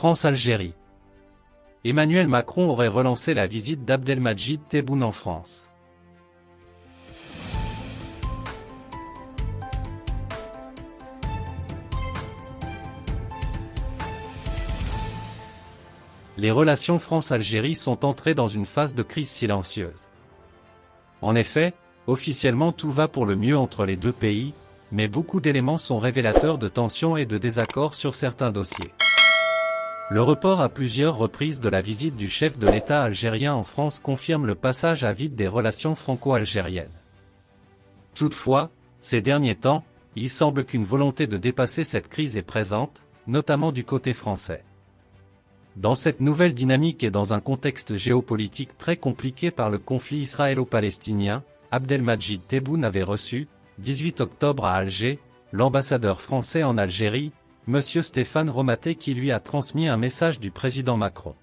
France-Algérie. Emmanuel Macron aurait relancé la visite d'Abdelmadjid Tebboune en France. Les relations France-Algérie sont entrées dans une phase de crise silencieuse. En effet, officiellement tout va pour le mieux entre les deux pays, mais beaucoup d'éléments sont révélateurs de tensions et de désaccords sur certains dossiers. Le report à plusieurs reprises de la visite du chef de l'État algérien en France confirme le passage à vide des relations franco-algériennes. Toutefois, ces derniers temps, il semble qu'une volonté de dépasser cette crise est présente, notamment du côté français. Dans cette nouvelle dynamique et dans un contexte géopolitique très compliqué par le conflit israélo-palestinien, Abdelmadjid Tebboune avait reçu, 18 octobre à Alger, l'ambassadeur français en Algérie, M. Stéphane Romaté, qui lui a transmis un message du président Macron.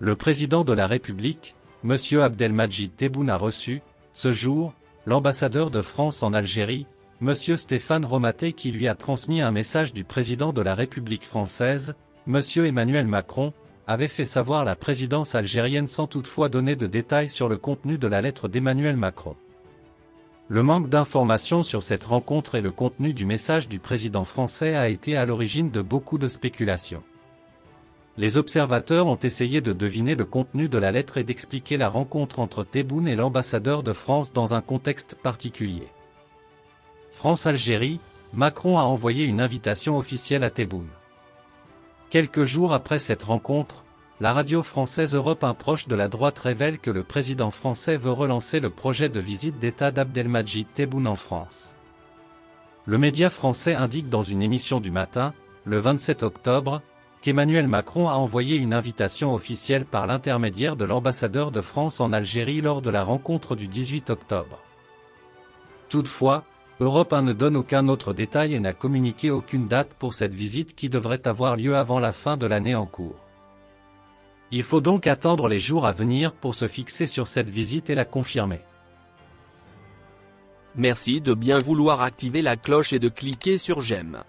Le président de la République, M. Abdelmadjid Tebboune, a reçu, ce jour, l'ambassadeur de France en Algérie, M. Stéphane Romaté, qui lui a transmis un message du président de la République française, M. Emmanuel Macron, avait fait savoir la présidence algérienne sans toutefois donner de détails sur le contenu de la lettre d'Emmanuel Macron. Le manque d'informations sur cette rencontre et le contenu du message du président français a été à l'origine de beaucoup de spéculations. Les observateurs ont essayé de deviner le contenu de la lettre et d'expliquer la rencontre entre Tebboune et l'ambassadeur de France dans un contexte particulier. France-Algérie, Macron a envoyé une invitation officielle à Tebboune. Quelques jours après cette rencontre, la radio française Europe 1 proche de la droite révèle que le président français veut relancer le projet de visite d'État d'Abdelmadjid Tebboune en France. Le média français indique dans une émission du matin, le 27 octobre, qu'Emmanuel Macron a envoyé une invitation officielle par l'intermédiaire de l'ambassadeur de France en Algérie lors de la rencontre du 18 octobre. Toutefois, Europe 1 ne donne aucun autre détail et n'a communiqué aucune date pour cette visite qui devrait avoir lieu avant la fin de l'année en cours. Il faut donc attendre les jours à venir pour se fixer sur cette visite et la confirmer. Merci de bien vouloir activer la cloche et de cliquer sur j'aime.